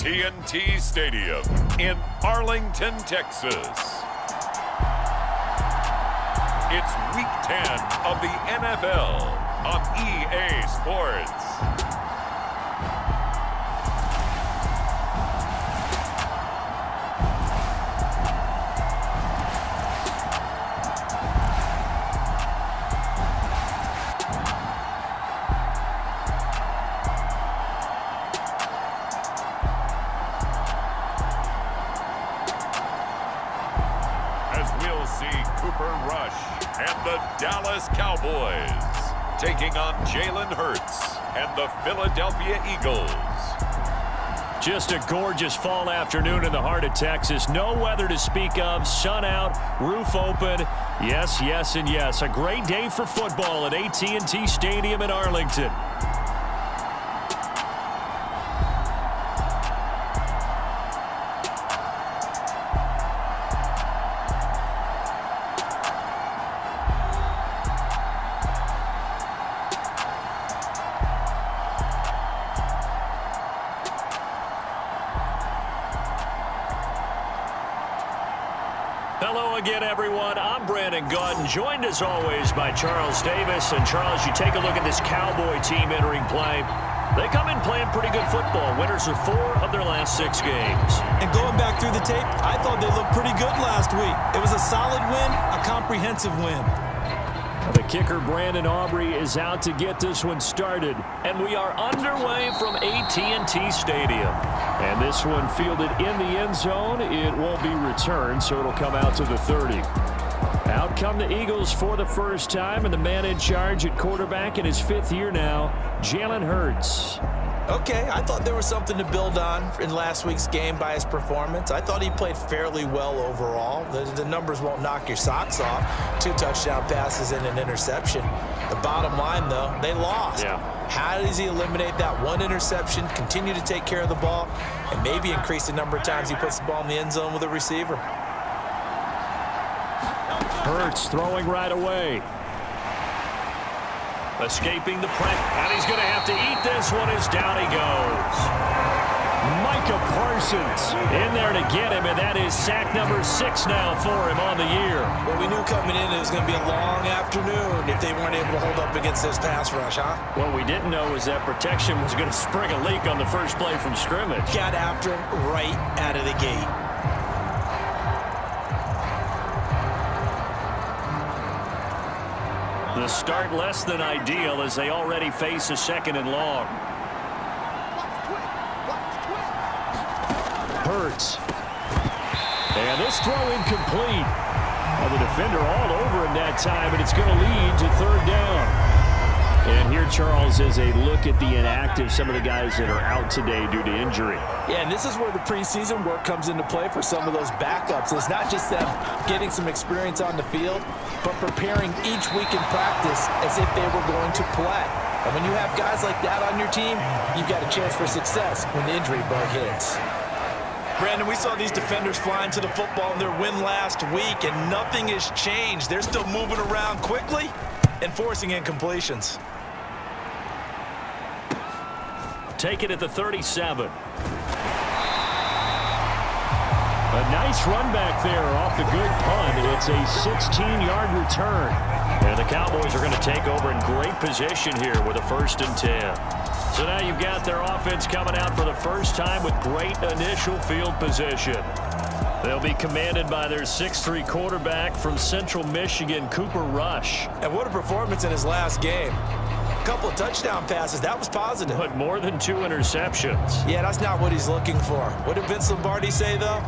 AT&T Stadium in Arlington, Texas. It's Week 10 of the NFL on EA Sports. And the Dallas Cowboys taking on Jalen Hurts and the Philadelphia Eagles. Just a gorgeous fall afternoon in the heart of Texas. No weather to speak of. Sun out, roof open. Yes, yes, and yes. A great day for football at AT&T Stadium in Arlington. Hello again, everyone. I'm Brandon Gautin, joined as always by Charles Davis. And Charles, you take a look at this Cowboy team entering play. They come in playing pretty good football. Winners are 4 of their last 6 games. And going back through the tape, I thought they looked pretty good last week. It was a solid win, a comprehensive win. The kicker, Brandon Aubrey, is out to get this one started. And we are underway from AT&T Stadium. And this one fielded in the end zone. It won't be returned, so it'll come out to the 30. Out come the Eagles for the first time, and the man in charge at quarterback in his 5th year now, Jalen Hurts. Okay, I thought there was something to build on in last week's game by his performance. I thought he played fairly well overall. The numbers won't knock your socks off. 2 touchdown passes and an interception. The bottom line, though, they lost. Yeah. How does he eliminate that 1 interception, continue to take care of the ball, and maybe increase the number of times he puts the ball in the end zone with a receiver? Hurts throwing right away. Escaping the press, and he's going to have to eat this one as down he goes. Micah Parsons in there to get him, and that is sack number 6 now for him on the year. Well, we knew coming in it was going to be a long afternoon if they weren't able to hold up against this pass rush, huh? What we didn't know was that protection was going to spring a leak on the first play from scrimmage. Got after him right out of the gate. The start less than ideal as they already face a 2nd and long. Hurts. And this throw incomplete. Well, the defender all over him that time, and it's going to lead to 3rd down. And here, Charles, is a look at the inactive, some of the guys that are out today due to injury. Yeah, and this is where the preseason work comes into play for some of those backups. It's not just them getting some experience on the field, but preparing each week in practice as if they were going to play. And when you have guys like that on your team, you've got a chance for success when the injury bug hits. Brandon, we saw these defenders flying to the football in their win last week, and nothing has changed. They're still moving around quickly and forcing incompletions. Take it at the 37. A nice run back there off the good punt. It's a 16-yard return. And the Cowboys are going to take over in great position here with a 1st and 10. So now you've got their offense coming out for the first time with great initial field position. They'll be commanded by their 6'3" quarterback from Central Michigan, Cooper Rush. And what a performance in his last game. A couple of touchdown passes, that was positive. But more than 2 interceptions. Yeah, that's not what he's looking for. What did Vince Lombardi say, though?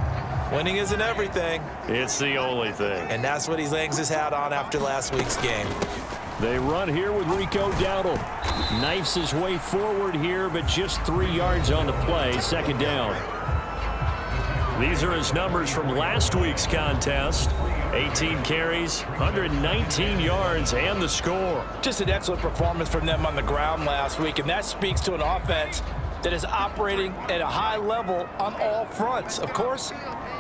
Winning isn't everything. It's the only thing. And that's what he hangs his hat on after last week's game. They run here with Rico Dowdle. Knifes his way forward here, but just 3 yards on the play. 2nd down. These are his numbers from last week's contest. 18 carries, 119 yards, and the score. Just an excellent performance from them on the ground last week, and that speaks to an offense that is operating at a high level on all fronts. Of course,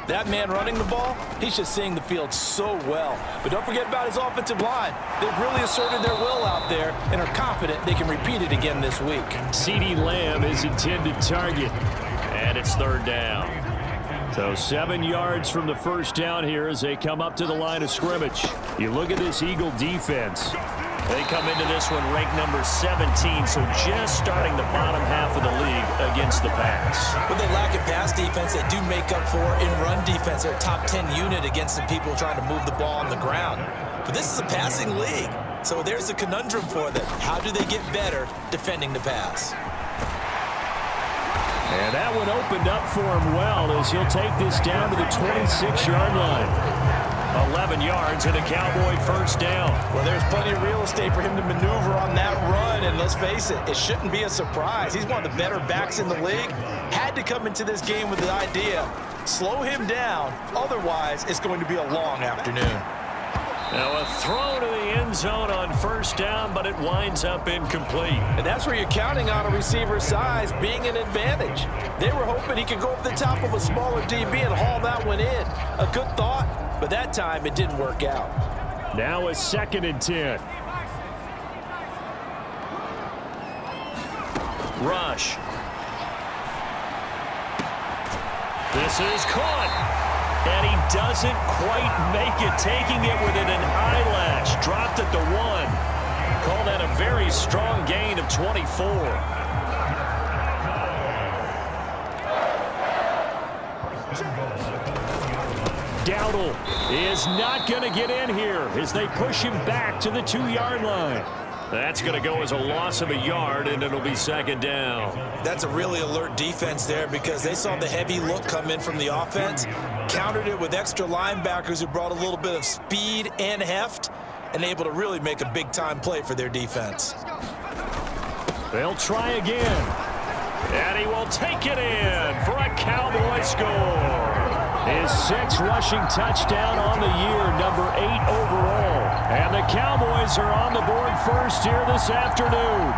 that man running the ball, he's just seeing the field so well. But don't forget about his offensive line. They've really asserted their will out there and are confident they can repeat it again this week. CeeDee Lamb is intended target. And it's third down. So 7 yards from the first down here as they come up to the line of scrimmage. You look at this Eagle defense. They come into this one ranked number 17, so just starting the bottom half of the league against the pass. With the lack of pass defense, they do make up for in run defense. They're a top 10 unit against the people trying to move the ball on the ground. But this is a passing league, so there's a conundrum for them. How do they get better defending the pass? And that one opened up for him well as he'll take this down to the 26-yard line. 11 yards and a Cowboy first down. Well, there's plenty of real estate for him to maneuver on that run, and let's face it, it shouldn't be a surprise. He's one of the better backs in the league. Had to come into this game with the idea, slow him down, otherwise it's going to be a long afternoon. Now a throw to the end zone on first down, but it winds up incomplete. And that's where you're counting on a receiver's size being an advantage. They were hoping he could go over the top of a smaller DB and haul that one in. A good thought, but that time it didn't work out. Now a 2nd and 10. Rush. This is caught. And he doesn't quite make it, taking it within an eyelash. Dropped at the 1. Call that a very strong gain of 24. Dowdle is not going to get in here as they push him back to the 2-yard line. That's going to go as a loss of a yard, and it'll be 2nd down. That's a really alert defense there because they saw the heavy look come in from the offense, countered it with extra linebackers who brought a little bit of speed and heft, and able to really make a big-time play for their defense. They'll try again. And he will take it in for a Cowboy score. His 6th rushing touchdown on the year, number 8 overall. And the Cowboys are on the board first here this afternoon.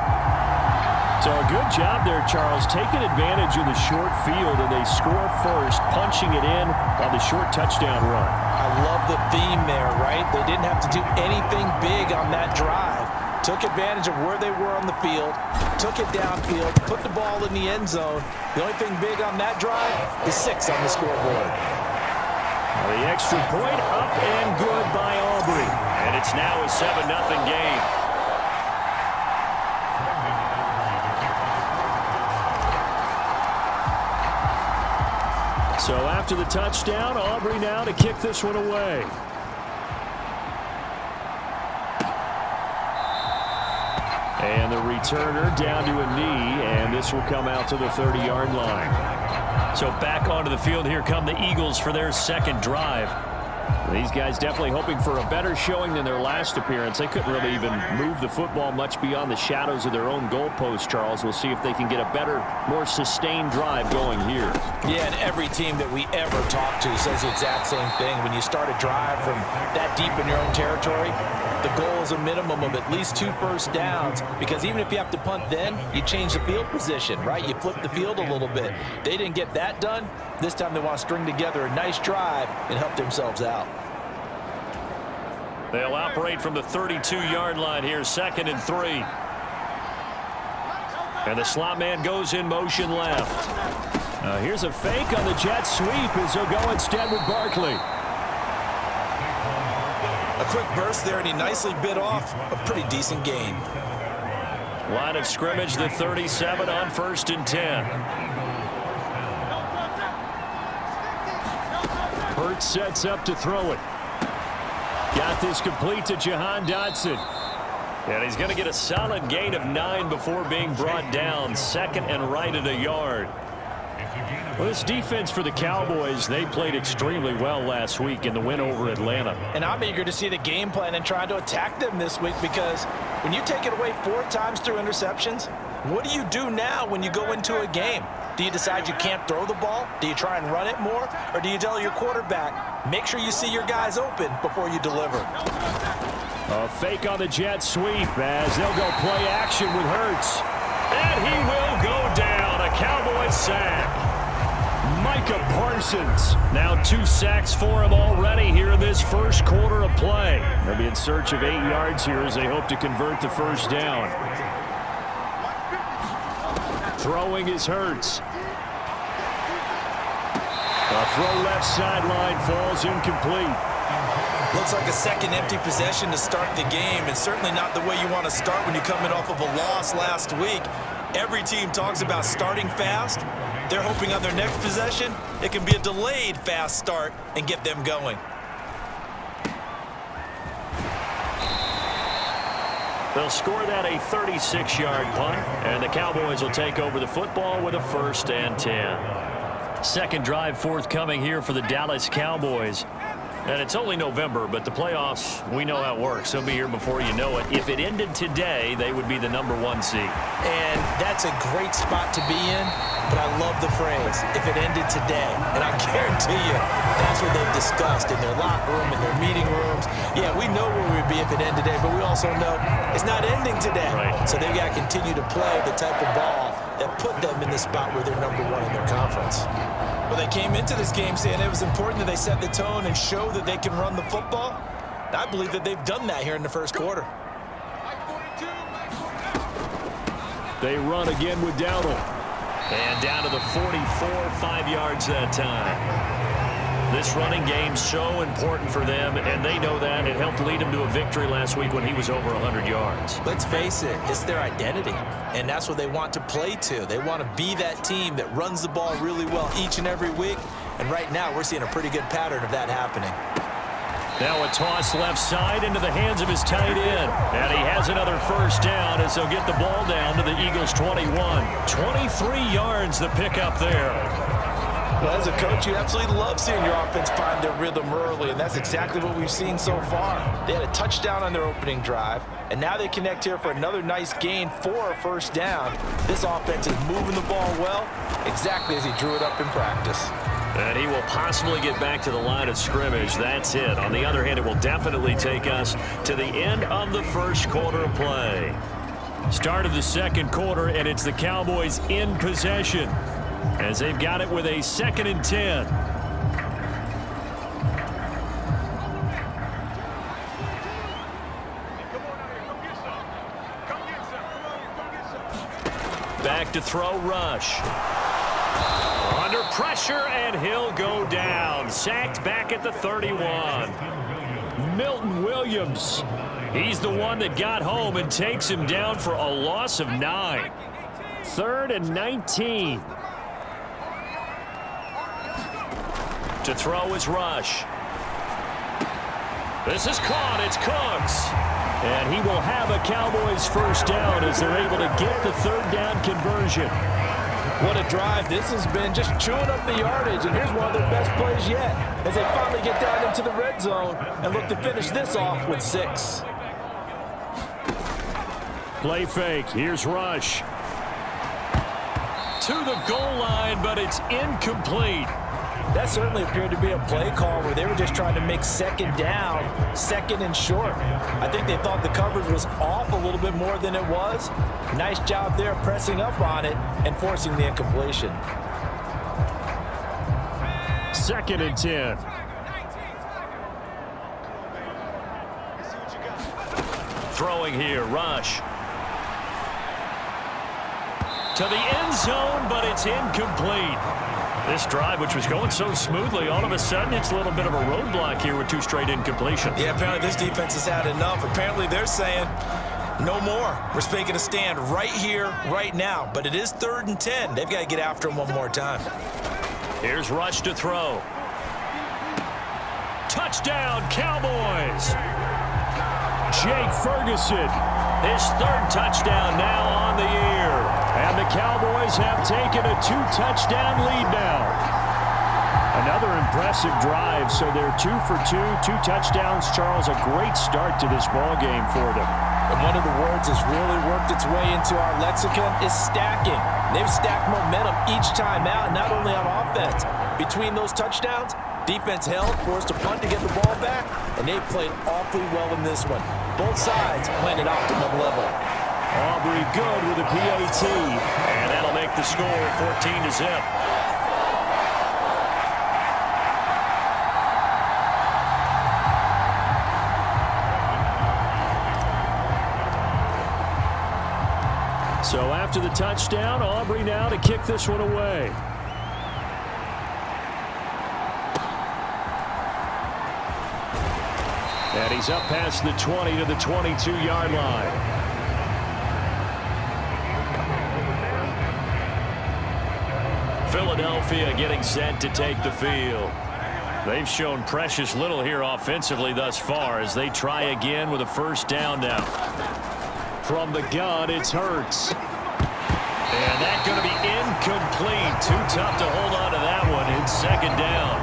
So a good job there, Charles, taking advantage of the short field, and they score first, punching it in on the short touchdown run. I love the theme there, right? They didn't have to do anything big on that drive. Took advantage of where they were on the field, took it downfield, put the ball in the end zone. The only thing big on that drive is 6 on the scoreboard. The extra point up and good by Aubrey. And it's now a 7-0 game. So after the touchdown, Aubrey now to kick this one away. And the returner down to a knee, and this will come out to the 30-yard line. So back onto the field, here come the Eagles for their 2nd drive. These guys definitely hoping for a better showing than their last appearance. They couldn't really even move the football much beyond the shadows of their own goalpost, Charles. We'll see if they can get a better, more sustained drive going here. Yeah, and every team that we ever talk to says the exact same thing. When you start a drive from that deep in your own territory, the goal is a minimum of at least 2 first downs, because even if you have to punt then, you change the field position, right? You flip the field a little bit. They didn't get that done. This time they want to string together a nice drive and help themselves out. They'll operate from the 32-yard line here, 2nd and 3. And the slot man goes in motion left. Here's a fake on the jet sweep as they'll go instead with Barkley. A quick burst there, and he nicely bit off a pretty decent gain. Line of scrimmage, the 37 on 1st and 10. Hurts sets up to throw it. Got this complete to Jahan Dotson. And he's going to get a solid gain of 9 before being brought down. 2nd and right at a yard. Well, this defense for the Cowboys, they played extremely well last week in the win over Atlanta. And I'm eager to see the game plan and try to attack them this week, because when you take it away 4 times through interceptions, what do you do now when you go into a game? Do you decide you can't throw the ball? Do you try and run it more? Or do you tell your quarterback, make sure you see your guys open before you deliver? A fake on the jet sweep as they'll go play action with Hurts. And he will go down. A Cowboys sack. Micah Parsons. Now 2 sacks for him already here in this first quarter of play. They'll be in search of 8 yards here as they hope to convert the first down. Throwing is Hurts. throw left sideline falls incomplete. Looks like a second empty possession to start the game, and certainly not the way you want to start when you're coming off of a loss last week. Every team talks about starting fast. They're hoping on their next possession, it can be a delayed fast start and get them going. They'll score that a 36-yard punt, and the Cowboys will take over the football with a 1st and 10. Second drive forthcoming here for the Dallas Cowboys. And it's only November, but the playoffs, we know how it works. They'll be here before you know it. If it ended today, they would be the #1 seed. And that's a great spot to be in, but I love the phrase, if it ended today. And I guarantee you, that's what they've discussed in their locker room, in their meeting rooms. Yeah, we know where we'd be if it ended today, but we also know it's not ending today. Right. So they've got to continue to play the type of ball that put them in the spot where they're #1 in their conference. Well, they came into this game saying it was important that they set the tone and show that they can run the football. I believe that they've done that here in the first quarter. They run again with Dowdle. And down to the 44, 5 yards that time. This running game so important for them, and they know that. It helped lead them to a victory last week when he was over 100 yards. Let's face it, it's their identity, and that's what they want to play to. They want to be that team that runs the ball really well each and every week, and right now we're seeing a pretty good pattern of that happening. Now a toss left side into the hands of his tight end. And he has another 1st down as they'll get the ball down to the Eagles' 21. 23 yards the pickup there. Well, as a coach, you absolutely love seeing your offense find their rhythm early, and that's exactly what we've seen so far. They had a touchdown on their opening drive, and now they connect here for another nice gain for a 1st down. This offense is moving the ball well, exactly as he drew it up in practice. And he will possibly get back to the line of scrimmage. That's it. On the other hand, it will definitely take us to the end of the first quarter of play. Start of the second quarter, and it's the Cowboys in possession as they've got it with a 2nd and 10. Back to throw, Rush. Under pressure, and he'll go down. Sacked back at the 31. Milton Williams. He's the one that got home and takes him down for a loss of 9. 3rd and 19. To throw is Rush. This is caught. It's Cooks. And he will have a Cowboys 1st down as they're able to get the 3rd down conversion. What a drive. This has been just chewing up the yardage, and here's one of their best plays yet as they finally get down into the red zone and look to finish this off with 6. Play fake. Here's Rush. To the goal line, but it's incomplete. That certainly appeared to be a play call where they were just trying to make 2nd down, 2nd and short. I think they thought the coverage was off a little bit more than it was. Nice job there pressing up on it and forcing the incompletion. 2nd and 10. Throwing here, Rush. To the end zone, but it's incomplete. This drive, which was going so smoothly, all of a sudden it's a little bit of a roadblock here with 2 straight incompletions. Yeah, apparently this defense has had enough. Apparently they're saying, no more. We're making a stand right here, right now. But it is 3rd and 10. They've got to get after him one more time. Here's Rush to throw. Touchdown, Cowboys! Jake Ferguson, his 3rd touchdown now on the year. And the Cowboys have taken a 2-touchdown lead now. Another impressive drive, so they're 2 for 2, 2 touchdowns. Charles, a great start to this ball game for them. And one of the words that's really worked its way into our lexicon is stacking. They've stacked momentum each time out, not only on offense. Between those touchdowns, defense held, forced a punt to get the ball back, and they played awfully well in this one. Both sides playing at optimum level. Aubrey good with a PAT, and that'll make the score 14-0. So after the touchdown, Aubrey now to kick this one away. And he's up past the 20 to the 22-yard line. Philadelphia getting set to take the field. They've shown precious little here offensively thus far as they try again with a first down now. From the gun, it's Hurts. And that's going to be incomplete. Too tough to hold on to that one. It's second down.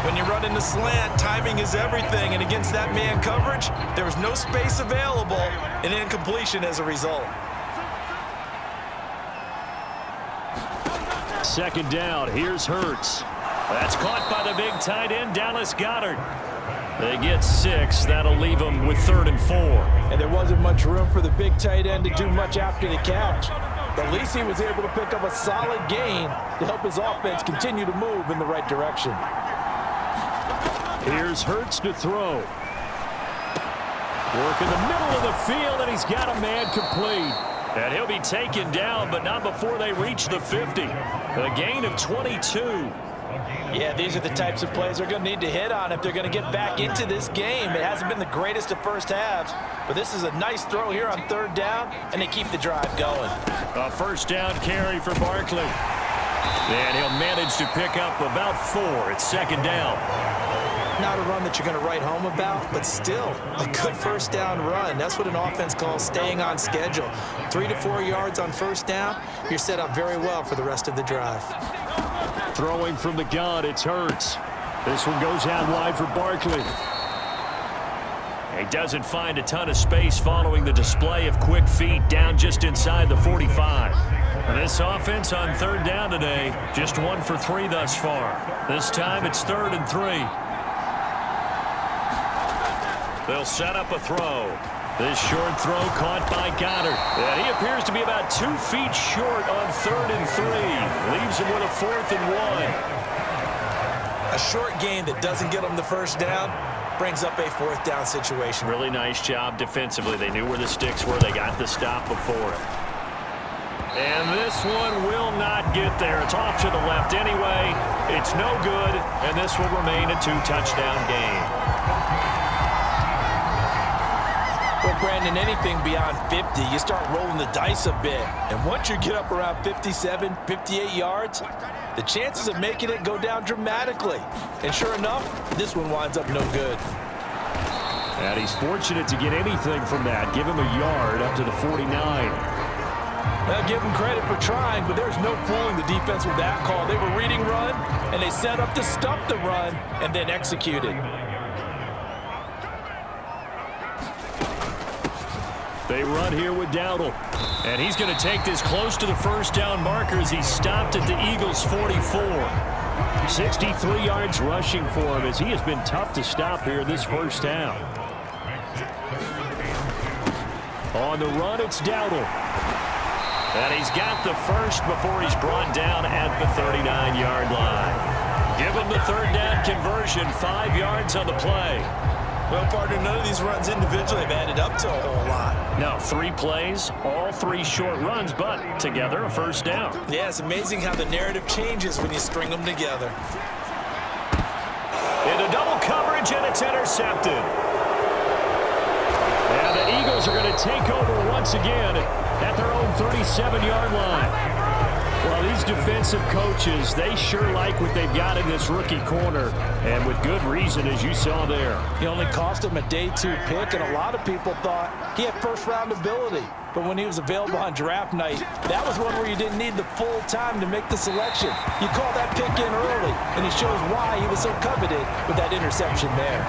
When you run in the slant, timing is everything. And against that man coverage, there was no space available, and incompletion as a result. Second down. Here's Hurts. That's caught by the big tight end, Dallas Goedert. They get 6. That'll leave them with 3rd and 4. And there wasn't much room for the big tight end to do much after the catch. But at least he was able to pick up a solid gain to help his offense continue to move in the right direction. Here's Hurts to throw. Work in the middle of the field, and he's got a man complete. And he'll be taken down, but not before they reach the 50. A gain of 22. Yeah, these are the types of plays they're going to need to hit on if they're going to get back into this game. It hasn't been the greatest of first halves, but this is a nice throw here on 3rd down, and they keep the drive going. A first down carry for Barkley. And he'll manage to pick up about 4. It's second down. Not a run that you're going to write home about, but still a good first down run. That's what an offense calls staying on schedule. 3 to 4 yards on first down, you're set up very well for the rest of the drive. Throwing from the gun, it's Hurts. This one goes out wide for Barkley. He doesn't find a ton of space following the display of quick feet down just inside the 45. This offense on 3rd down today, just 1 for 3 thus far. This time it's 3rd and 3. They'll set up a throw. This short throw caught by Goedert. And he appears to be about 2 feet short on 3rd and 3. Leaves him with a 4th and 1. A short gain that doesn't get them the first down brings up a 4th down situation. Really nice job defensively. They knew where the sticks were. They got the stop before it. And this one will not get there. It's off to the left anyway. It's no good, and this will remain a 2-touchdown game. Well, Brandon, anything beyond 50, you start rolling the dice a bit. And once you get up around 57, 58 yards, the chances of making it go down dramatically. And sure enough, this one winds up no good. And he's fortunate to get anything from that. Give him a yard up to the 49. I'll give him credit for trying, but there's no fooling the defense with that call. They were reading run, and they set up to stop the run and then executed. They run here with Dowdle. And he's going to take this close to the first down marker as he stopped at the Eagles' 44. 63 yards rushing for him as he has been tough to stop here this first down. On the run, it's Dowdle. And he's got the first before he's brought down at the 39-yard line. Give him the 3rd down conversion, 5 yards on the play. Well, partner, none of these runs individually have added up to a whole lot. No, 3 plays, all 3 short runs, but together a first down. Yeah, it's amazing how the narrative changes when you string them together. Into double coverage, and it's intercepted. And the Eagles are going to take over once again at their own 37-yard line. Well, these defensive coaches, they sure like what they've got in this rookie corner, and with good reason, as you saw there. He only cost him a day 2 pick, and a lot of people thought he had first-round ability. But when he was available on draft night, that was one where you didn't need the full time to make the selection. You call that pick in early, and it shows why he was so coveted with that interception there.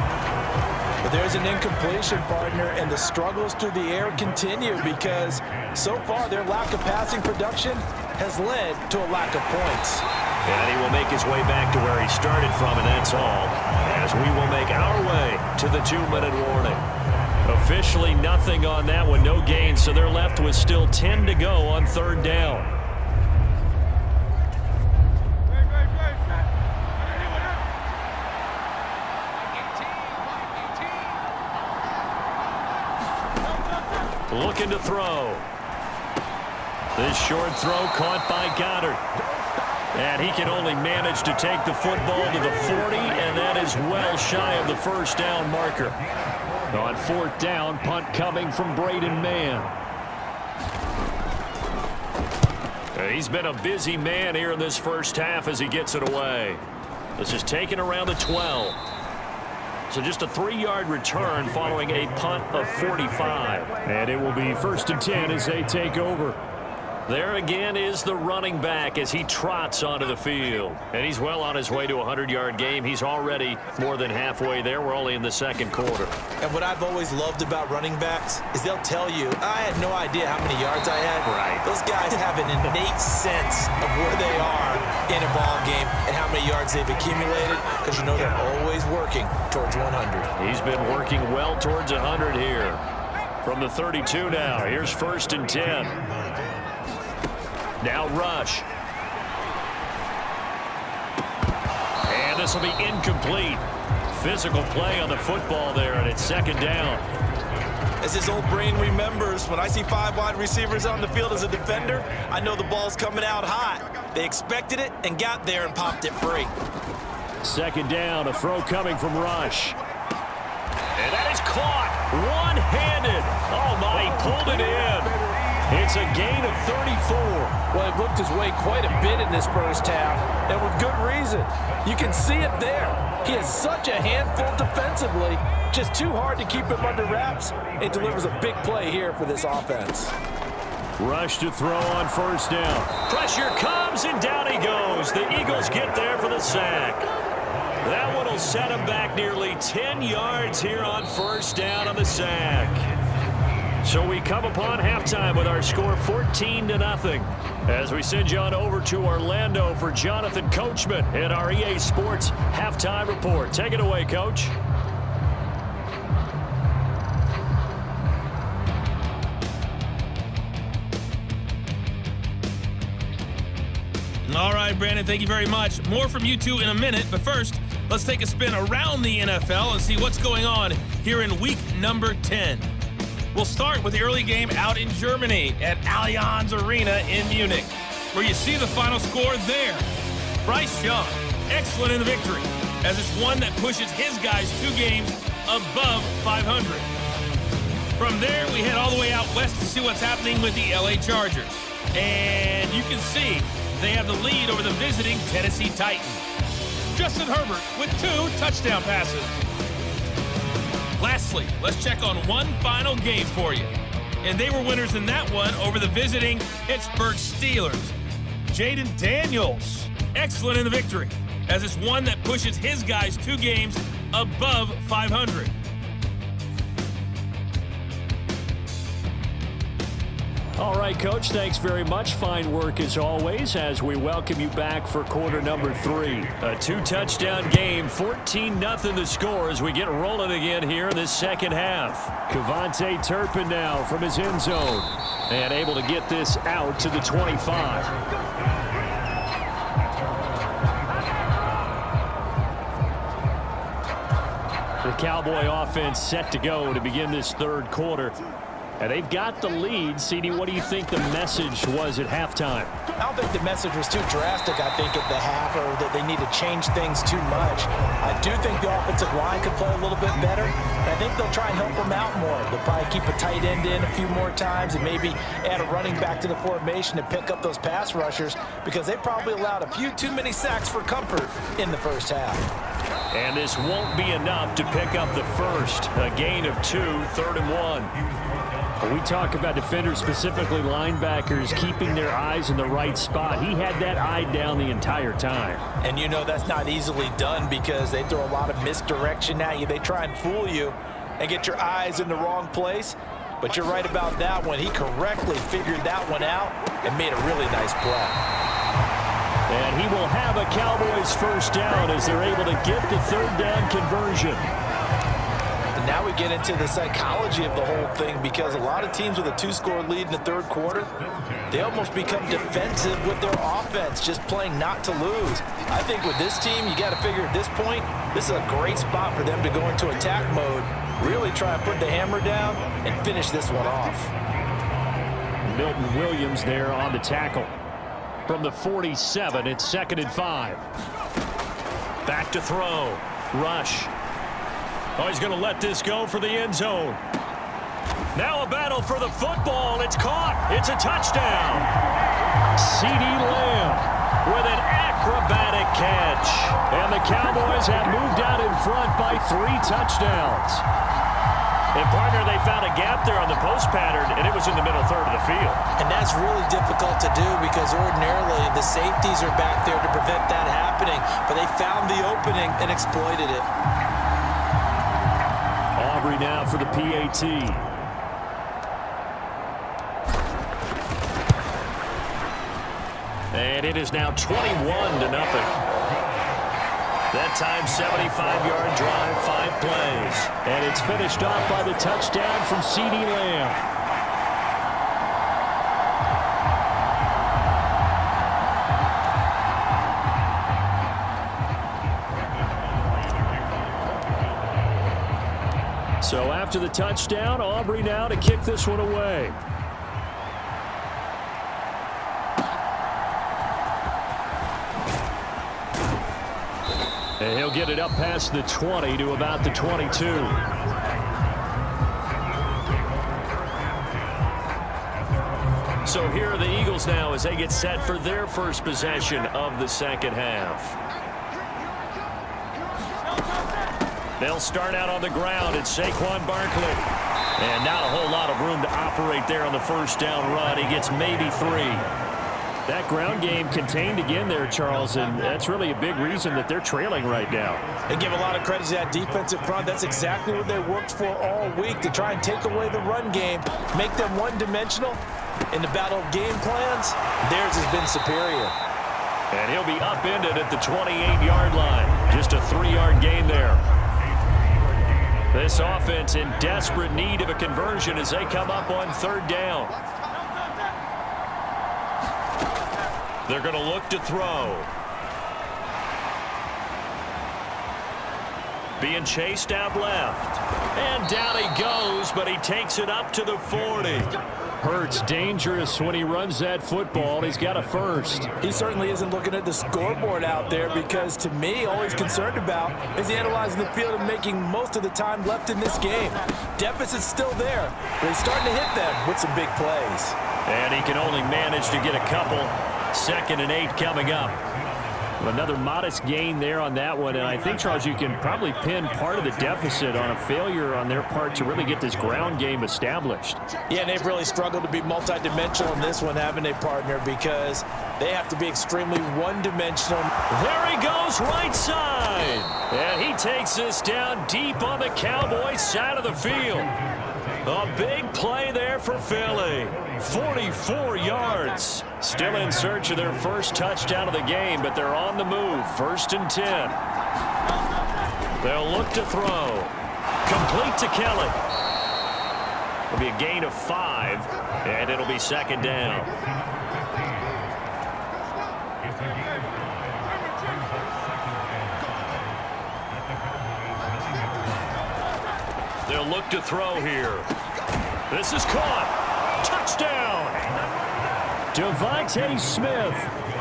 But there's an incompletion, partner, and the struggles through the air continue because so far their lack of passing production has led to a lack of points. And he will make his way back to where he started from, and that's all, as we will make our way to the 2-minute warning. Officially nothing on that one, no gain, so they're left with still 10 to go on 3rd down. Looking to throw. This short throw caught by Goedert. And he can only manage to take the football to the 40, and that is well shy of the first down marker. On fourth down, punt coming from Braden Mann. He's been a busy man here in this first half as he gets it away. This is taken around the 12. So just a 3-yard return following a punt of 45. And it will be 1st and 10 as they take over. There again is the running back as he trots onto the field. And he's well on his way to a 100-yard game. He's already more than halfway there. We're only in the second quarter. And what I've always loved about running backs is they'll tell you, I had no idea how many yards I had. Right. Those guys have an innate sense of where they are in a ball game and how many yards they've accumulated, because you know they're always working towards 100. He's been working well towards 100 here. From the 32 now, here's 1st and 10. Now Rush. And this will be incomplete. Physical play on the football there, and it's 2nd down. As his old brain remembers, when I see 5 wide receivers on the field as a defender, I know the ball's coming out hot. They expected it and got there and popped it free. 2nd down, a throw coming from Rush. And that is caught one-handed. Oh, my, he pulled it in. It's a gain of 34. Well, he looked his way quite a bit in this first half, and with good reason. You can see it there. He is such a handful defensively, just too hard to keep him under wraps. It delivers a big play here for this offense. Rush to throw on 1st down. Pressure comes, and down he goes. The Eagles get there for the sack. That one will set him back nearly 10 yards here on 1st down on the sack. So we come upon halftime with our score 14-0. As we send you on over to Orlando for Jonathan Coachman in our EA Sports Halftime Report. Take it away, Coach. All right, Brandon, thank you very much. More from you two in a minute, but first, let's take a spin around the NFL and see what's going on here in week number 10. We'll start with the early game out in Germany at Allianz Arena in Munich, where you see the final score there. Bryce Young, excellent in the victory, as it's one that pushes his guys 2 games above 500. From there, we head all the way out west to see what's happening with the LA Chargers. And you can see they have the lead over the visiting Tennessee Titans. Justin Herbert with 2 touchdown passes. Lastly, let's check on one final game for you. And they were winners in that one over the visiting Pittsburgh Steelers. Jaden Daniels, excellent in the victory, as it's one that pushes his guys 2 games above 500. All right, Coach, thanks very much. Fine work as always as we welcome you back for quarter number 3. A 2-touchdown game, 14-0 the score as we get rolling again here in this second half. Kevontae Turpin now from his end zone and able to get this out to the 25. The Cowboy offense set to go to begin this 3rd quarter. And they've got the lead. CD, what do you think the message was at halftime? I don't think the message was too drastic, I think, at the half, or that they need to change things too much. I do think the offensive line could play a little bit better. And I think they'll try and help them out more. They'll probably keep a tight end in a few more times and maybe add a running back to the formation to pick up those pass rushers, because they probably allowed a few too many sacks for comfort in the first half. And this won't be enough to pick up the first. A gain of 2, 3rd and 1. We talk about defenders, specifically linebackers, keeping their eyes in the right spot. He had that eye down the entire time. And you know that's not easily done, because they throw a lot of misdirection at you. They try and fool you and get your eyes in the wrong place. But you're right about that one. He correctly figured that one out and made a really nice play. And he will have a Cowboys 1st down as they're able to get the 3rd down conversion. Now we get into the psychology of the whole thing, because a lot of teams with a 2-score lead in the 3rd quarter, they almost become defensive with their offense, just playing not to lose. I think with this team, you got to figure at this point, this is a great spot for them to go into attack mode, really try and put the hammer down and finish this one off. Milton Williams there on the tackle. from the 47. It's 2nd and 5. Back to throw. Rush. Oh, he's going to let this go for the end zone. Now a battle for the football. It's caught. It's a touchdown. CeeDee Lamb with an acrobatic catch. And the Cowboys have moved out in front by 3 touchdowns. And, partner, they found a gap there on the post pattern, and it was in the middle third of the field. And that's really difficult to do because ordinarily the safeties are back there to prevent that happening. But they found the opening and exploited it. Aubrey now for the PAT. And it is now 21-0. That time, 75-yard drive, 5 plays. And it's finished off by the touchdown from CeeDee Lamb. So after the touchdown, Aubrey now to kick this one away. And he'll get it up past the 20 to about the 22. So here are the Eagles now as they get set for their first possession of the second half. They'll start out on the ground. It's Saquon Barkley. And not a whole lot of room to operate there on the first down run. He gets maybe 3. That ground game contained again there, Charles, and that's really a big reason that they're trailing right now. They give a lot of credit to that defensive front. That's exactly what they worked for all week, to try and take away the run game, make them one-dimensional. In the battle of game plans, theirs has been superior. And he'll be upended at the 28-yard line. Just a 3-yard gain there. This offense in desperate need of a conversion as they come up on 3rd down. They're going to look to throw. Being chased out left. And down he goes, but he takes it up to the 40. Hurts dangerous when he runs that football. He's got a first. He certainly isn't looking at the scoreboard out there because, to me, all he's concerned about is analyzing the field and making most of the time left in this game. Deficit's still there, but he's starting to hit them with some big plays. And he can only manage to get a couple. 2nd and 8 coming up. Another modest gain there on that one, and I think, Charles, you can probably pin part of the deficit on a failure on their part to really get this ground game established. Yeah, and they've really struggled to be multidimensional in this one, haven't they, partner, because they have to be extremely one-dimensional. There he goes, right side. And he takes this down deep on the Cowboys side of the field. A big play there for Philly. 44 yards. Still in search of their first touchdown of the game, but they're on the move. 1st and 10. They'll look to throw. Complete to Kelly. It'll be a gain of 5, and it'll be 2nd down. They'll look to throw here. This is caught. Touchdown. Devontae Smith.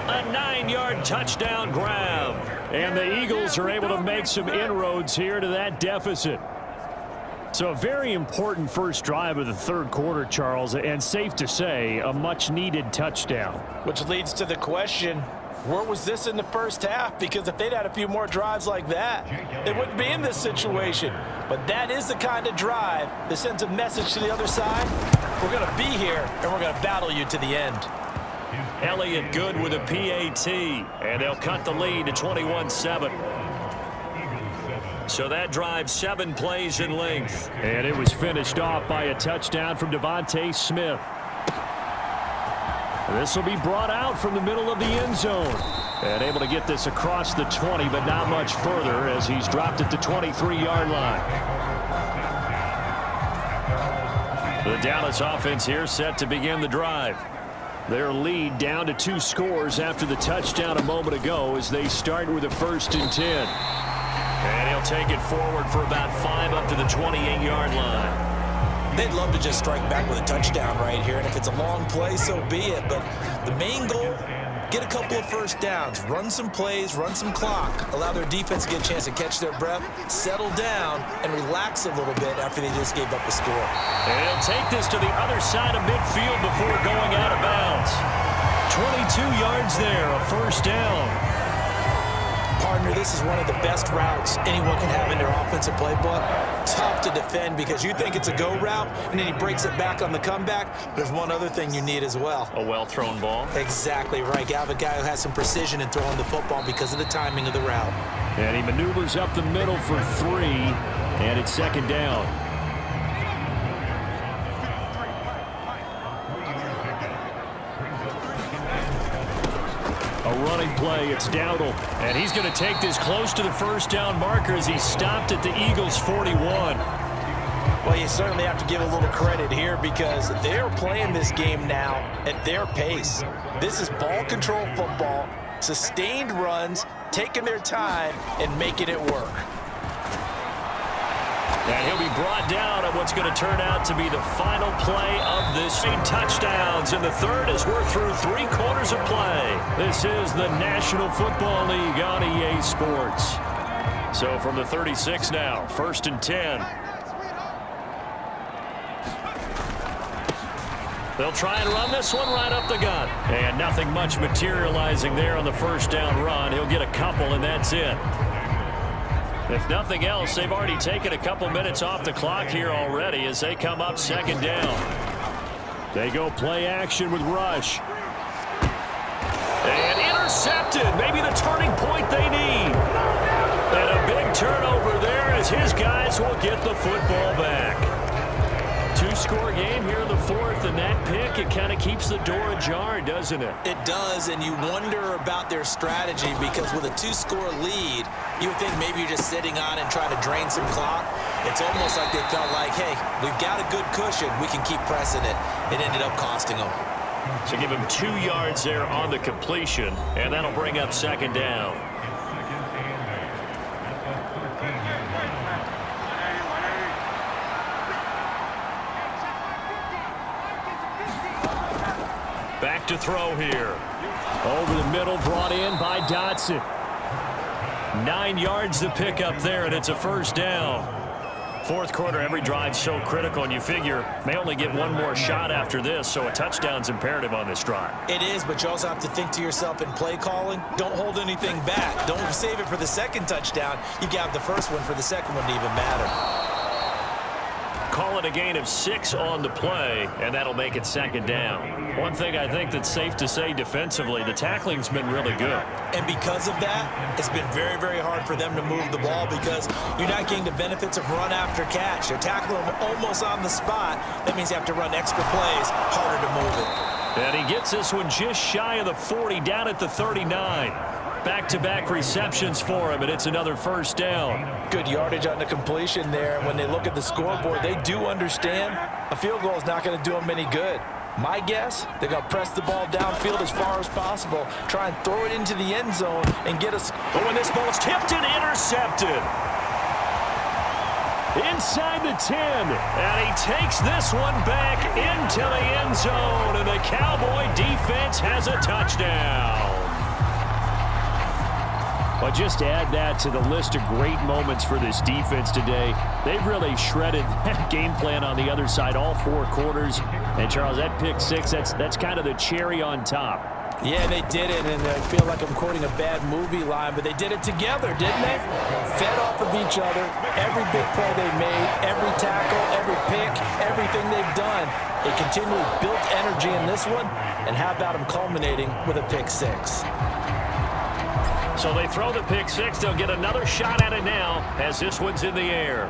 A 9-yard touchdown grab. And the Eagles are able to make some inroads here to that deficit. So a very important first drive of the 3rd quarter, Charles, and safe to say, a much-needed touchdown. Which leads to the question, where was this in the first half? Because if they'd had a few more drives like that, they wouldn't be in this situation. But that is the kind of drive that sends a message to the other side. We're going to be here, and we're going to battle you to the end. Elliott good with a PAT, and they'll cut the lead to 21-7. So that drive 7 plays in length. And it was finished off by a touchdown from Devontae Smith. This will be brought out from the middle of the end zone. And able to get this across the 20, but not much further as he's dropped at the 23-yard line. The Dallas offense here set to begin the drive. Their lead down to 2 scores after the touchdown a moment ago as they start with a 1st and 10. And he'll take it forward for about 5 up to the 28-yard line. They'd love to just strike back with a touchdown right here, and if it's a long play, so be it. But the main goal get a couple of first downs, run some plays, run some clock, allow their defense to get a chance to catch their breath, settle down, and relax a little bit after they just gave up a score. And he'll take this to the other side of midfield before going out of bounds. 22 yards there, a first down. Partner, this is one of the best routes anyone can have in their offensive playbook. Tough to defend because you think it's a go route, and then he breaks it back on the comeback. There's one other thing you need as well. A well-thrown ball. Exactly right. You have a guy who has some precision in throwing the football because of the timing of the route. And he maneuvers up the middle for 3, and it's second down. A running play, it's Dowdle, and he's going to take this close to the first down marker as he stopped at the Eagles' 41. Well, you certainly have to give a little credit here because they're playing this game now at their pace. This is ball control football, sustained runs, taking their time, and making it work. And he'll be brought down at what's going to turn out to be the final play of this. 8 touchdowns in the third as we're through 3 quarters of play. This is the National Football League on EA Sports. So from the 36 now, 1st and 10. They'll try and run this one right up the gut. And nothing much materializing there on the first down run. He'll get a couple, and that's it. If nothing else, they've already taken a couple minutes off the clock here already as they come up second down. They go play action with Rush. And intercepted. Maybe the turning point they need. And a big turnover there as his guys will get the football back. 2-score game here in the 4th, and that pick, it kind of keeps the door ajar, doesn't it? It does, and you wonder about their strategy because with a 2-score lead, you would think maybe you're just sitting on and trying to drain some clock. It's almost like they felt like, hey, we've got a good cushion. We can keep pressing it. It ended up costing them. So give him 2 yards there on the completion, and that'll bring up second down. Back to throw here. Over the middle, brought in by Dotson. 9 yards to pick up there, and it's a first down. 4th quarter, every drive so critical, and you figure may only get one more shot after this, so a touchdown's imperative on this drive. It is, but you also have to think to yourself in play calling, don't hold anything back. Don't save it for the second touchdown. You got the first one for the second one to even matter. Call it a gain of 6 on the play, and that'll make it second down. One thing I think that's safe to say defensively, the tackling's been really good. And because of that, it's been very, very hard for them to move the ball because you're not getting the benefits of run after catch. They're tackling them almost on the spot. That means you have to run extra plays, harder to move it. And he gets this one just shy of the 40, down at the 39. Back-to-back receptions for him, and it's another first down. Good yardage on the completion there. When they look at the scoreboard, they do understand a field goal is not going to do them any good. My guess, they're going to press the ball downfield as far as possible, try and throw it into the end zone and get us. But when this ball's tipped and intercepted. Inside the 10, and he takes this one back into the end zone, and the Cowboy defense has a touchdown. But just add that to the list of great moments for this defense today. They've really shredded that game plan on the other side all 4 quarters. And, Charles, that pick 6, that's kind of the cherry on top. Yeah, they did it, and I feel like I'm quoting a bad movie line, but they did it together, didn't they? Fed off of each other, every big play they made, every tackle, every pick, everything they've done. They continually built energy in this one, and how about them culminating with a pick 6? So they throw the pick 6. They'll get another shot at it now as this one's in the air.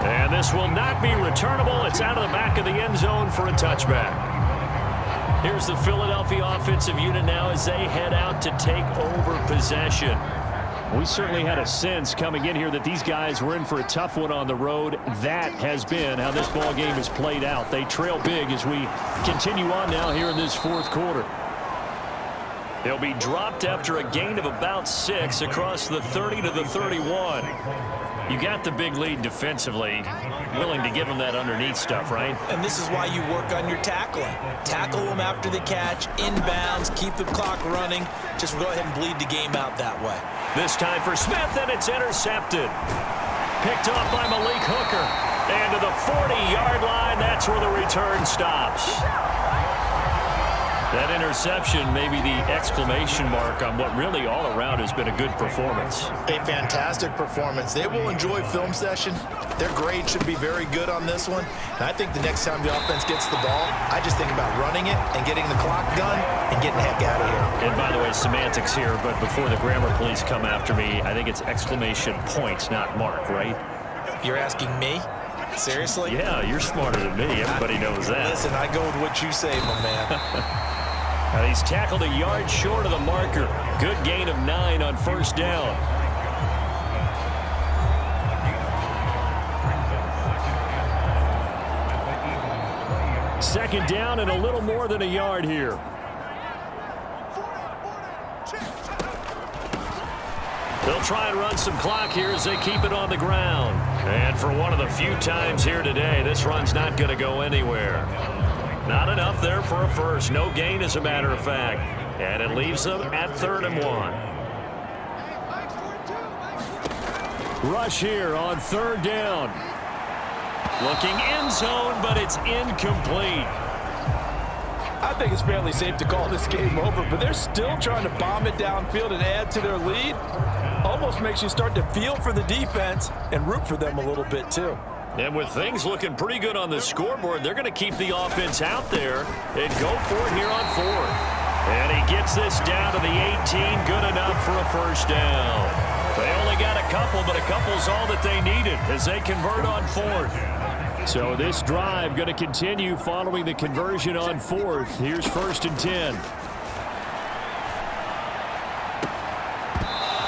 And this will not be returnable. It's out of the back of the end zone for a touchback. Here's the Philadelphia offensive unit now as they head out to take over possession. We certainly had a sense coming in here that these guys were in for a tough one on the road. That has been how this ball game has played out. They trail big as we continue on now here in this 4th quarter. They'll be dropped after a gain of about 6 across the 30 to the 31. You got the big lead defensively, willing to give them that underneath stuff, right? And this is why you work on your tackling. Tackle them after the catch, inbounds, keep the clock running. Just go ahead and bleed the game out that way. This time for Smith, and it's intercepted. Picked off by Malik Hooker. And to the 40-yard line, that's where the return stops. That interception may be the exclamation mark on what really all around has been a good performance. A fantastic performance. They will enjoy film session. Their grade should be very good on this one. And I think the next time the offense gets the ball, I just think about running it and getting the clock done and getting the heck out of here. And by the way, semantics here, but before the grammar police come after me, I think it's exclamation point, not mark, right? You're asking me? Seriously? Yeah, you're smarter than me. Everybody knows that. Listen, I go with what you say, my man. And he's tackled a yard short of the marker. Good gain of 9 on first down. Second down and a little more than a yard here. They'll try and run some clock here as they keep it on the ground. And for one of the few times here today, this run's not going to go anywhere. Not enough there for a first. No gain, as a matter of fact. And it leaves them at 3rd and 1. Rush here on 3rd down. Looking end zone, but it's incomplete. I think it's fairly safe to call this game over, but they're still trying to bomb it downfield and add to their lead. Almost makes you start to feel for the defense and root for them a little bit, too. And with things looking pretty good on the scoreboard, they're going to keep the offense out there and go for it here on 4th. And he gets this down to the 18, good enough for a first down. They only got a couple, but a couple's all that they needed as they convert on 4th. So this drive going to continue following the conversion on 4th. Here's 1st and 10.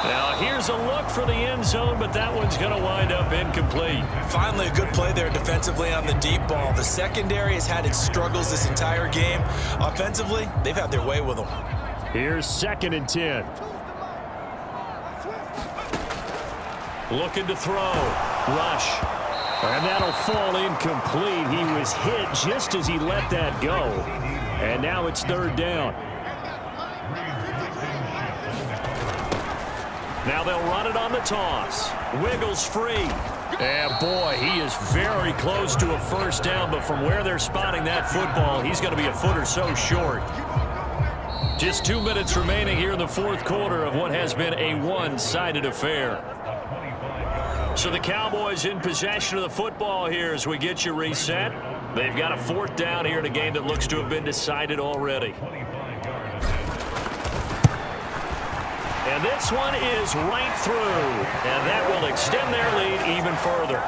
Now here's a look for the end zone, but that one's going to wind up incomplete. Finally a good play there defensively on the deep ball. The secondary has had its struggles this entire game. Offensively, they've had their way with them. Here's 2nd and 10. Looking to throw. Rush. And that'll fall incomplete. He was hit just as he let that go. And now it's 3rd down. Now they'll run it on the toss. Wiggles free. And boy, he is very close to a first down, but from where they're spotting that football, he's going to be a foot or so short. Just 2 minutes remaining here in the 4th quarter of what has been a one-sided affair. So the Cowboys in possession of the football here as we get you reset. They've got a 4th down here in a game that looks to have been decided already. And this one is right through, and that will extend their lead even further.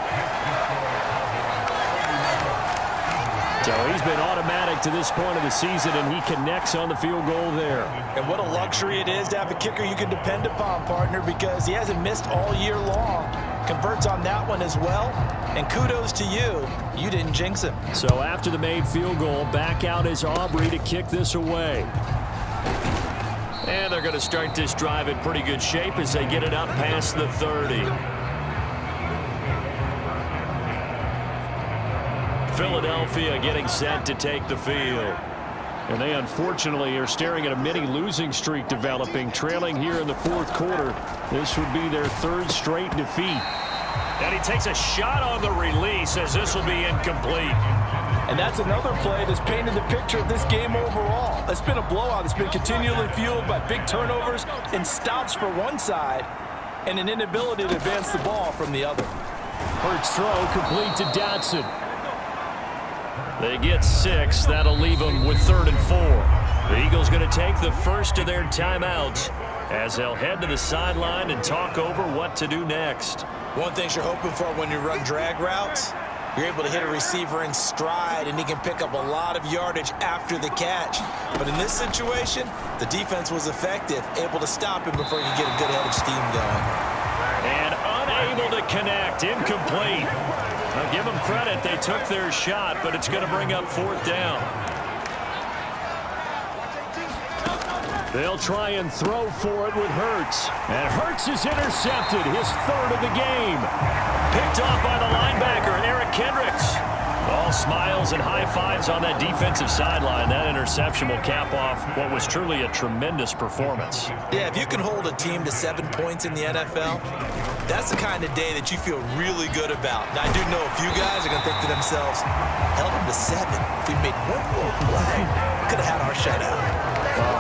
So he's been automatic to this point of the season, and he connects on the field goal there. And what a luxury it is to have a kicker you can depend upon, partner, because he hasn't missed all year long. Converts on that one as well, and kudos to you. You didn't jinx him. So after the made field goal, back out is Aubrey to kick this away. And they're going to start this drive in pretty good shape as they get it up past the 30. Philadelphia getting set to take the field. And they unfortunately are staring at a mini losing streak developing, trailing here in the 4th quarter. This would be their 3rd straight defeat. And he takes a shot on the release as this will be incomplete. And that's another play that's painted the picture of this game overall. It's been a blowout. It's been continually fueled by big turnovers and stops for one side and an inability to advance the ball from the other. Hurts throw complete to Dotson. They get 6. That'll leave them with 3rd and 4. The Eagles going to take the first of their timeouts as they'll head to the sideline and talk over what to do next. One thing you're hoping for when you run drag routes, you're able to hit a receiver in stride, and he can pick up a lot of yardage after the catch. But in this situation, the defense was effective, able to stop him before he could get a good head of steam going. And unable to connect, incomplete. Now give them credit, they took their shot, but it's going to bring up 4th down. They'll try and throw for it with Hurts. And Hurts is intercepted, his third of the game. Picked off by the linebacker, Eric Kendricks. All smiles and high fives on that defensive sideline. That interception will cap off what was truly a tremendous performance. Yeah, if you can hold a team to 7 points in the NFL, that's the kind of day that you feel really good about. Now, I do know a few guys are going to think to themselves, held them to 7. If we made one more play, could have had our shutout.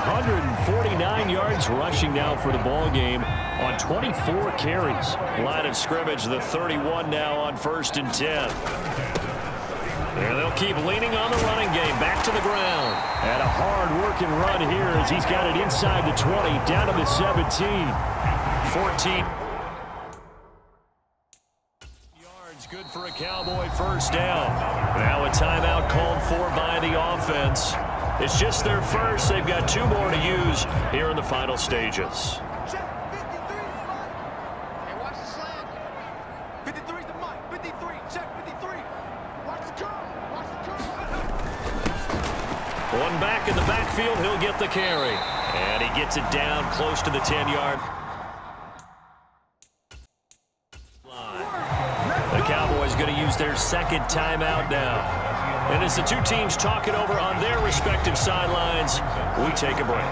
149 yards rushing now for the ball game on 24 carries. Line of scrimmage, the 31 now on 1st and 10. And they'll keep leaning on the running game. Back to the ground. And a hard-working run here as he's got it inside the 20, down to the 17. 14 yards, good for a Cowboy first down. Now a timeout called for by the offense. It's just their first. They've got 2 more to use here in the final stages. One back in the backfield, he'll get the carry. And he gets it down close to the 10-yard line. The Cowboys going to use their second timeout now. And as the 2 teams talk it over on their respective sidelines, we take a break.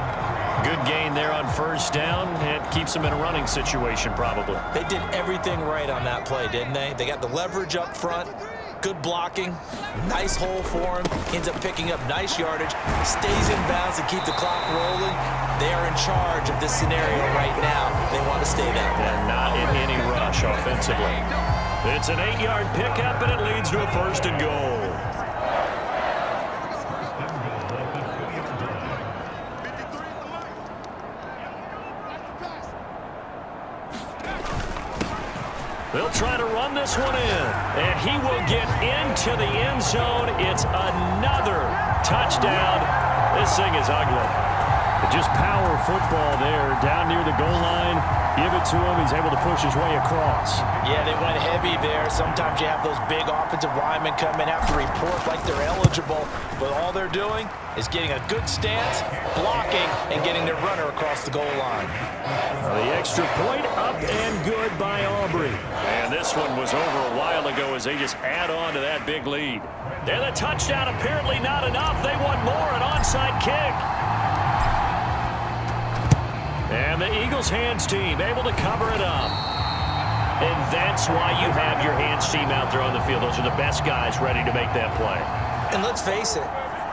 Good gain there on first down, and keeps them in a running situation probably. They did everything right on that play, didn't they? They got the leverage up front. Good blocking, nice hole for him, ends up picking up nice yardage, stays in bounds to keep the clock rolling. They are in charge of this scenario right now. They want to stay that way. And not in any rush offensively. It's an 8-yard pickup, and it leads to a 1st and goal. They'll try to run this one in, and he will get into the end zone. It's another touchdown. This thing is ugly. Just power football there, down near the goal line. Give it to him. He's able to push his way across. Yeah, they went heavy there. Sometimes you have those big offensive linemen come in, have to report like they're eligible, but all they're doing is getting a good stance, blocking, and getting their runner across the goal line. The extra point up and good by Aubrey. And this one was over a while ago as they just add on to that big lead. And the touchdown apparently not enough. They want more, an onside kick. And the Eagles hands team able to cover it up. And that's why you have your hands team out there on the field. Those are the best guys ready to make that play. And let's face it,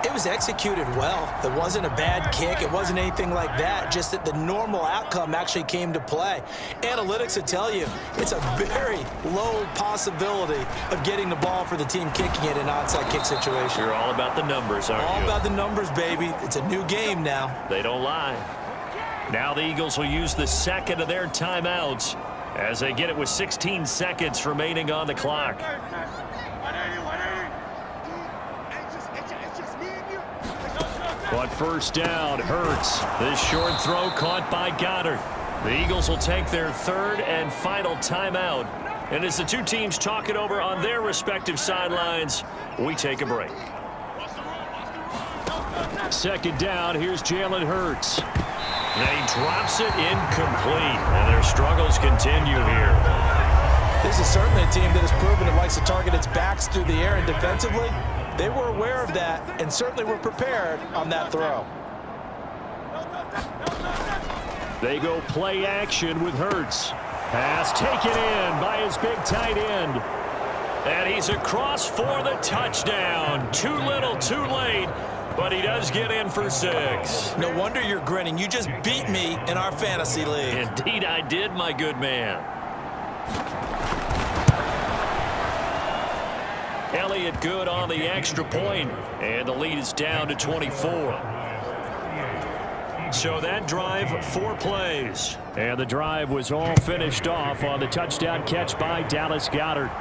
it was executed well. It wasn't a bad kick. It wasn't anything like that. Just that the normal outcome actually came to play. Analytics will tell you it's a very low possibility of getting the ball for the team kicking it in an onside kick situation. You're all about the numbers, aren't you? All about the numbers, baby. It's a new game now. They don't lie. Now the Eagles will use the second of their timeouts as they get it with 16 seconds remaining on the clock. On first down, Hurts. This short throw caught by Goddard. The Eagles will take their 3rd and final timeout. And as the 2 teams talk it over on their respective sidelines, we take a break. Second down, here's Jalen Hurts. And he drops it incomplete. And their struggles continue here. This is certainly a team that has proven it likes to target its backs through the air, and defensively, they were aware of that and certainly were prepared on that throw. They go play action with Hurts. Pass taken in by his big tight end. And he's across for the touchdown. Too little, too late. But he does get in for 6. No wonder you're grinning. You just beat me in our fantasy league. Indeed I did, my good man. Elliott good on the extra point, and the lead is down to 24. So that drive, 4 plays. And the drive was all finished off on the touchdown catch by Dallas Goedert.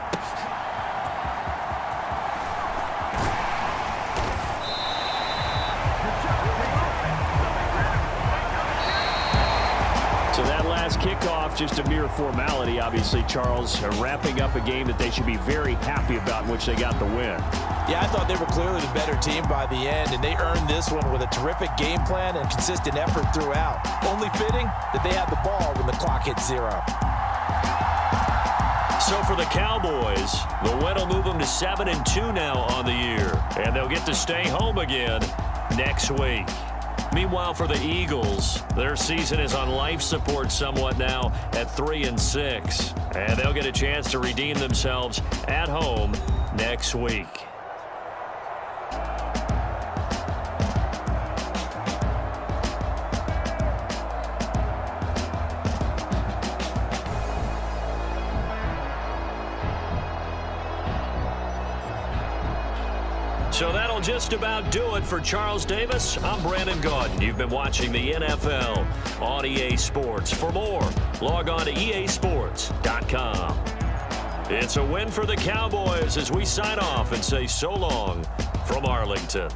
So that last last kickoff just a mere formality, obviously, Charles, wrapping up a game that they should be very happy about in which they got the win. Yeah, I thought they were clearly the better team by the end, and they earned this one with a terrific game plan and consistent effort throughout. Only fitting that they had the ball when the clock hit 0. So for the Cowboys, the win will move them to 7-2 now on the year, and they'll get to stay home again next week. Meanwhile, for the Eagles, their season is on life support somewhat now at 3-6, and they'll get a chance to redeem themselves at home next week. So that'll just about do it for Charles Davis. I'm Brandon Gaudin. You've been watching the NFL on EA Sports. For more, log on to easports.com. It's a win for the Cowboys as we sign off and say so long from Arlington.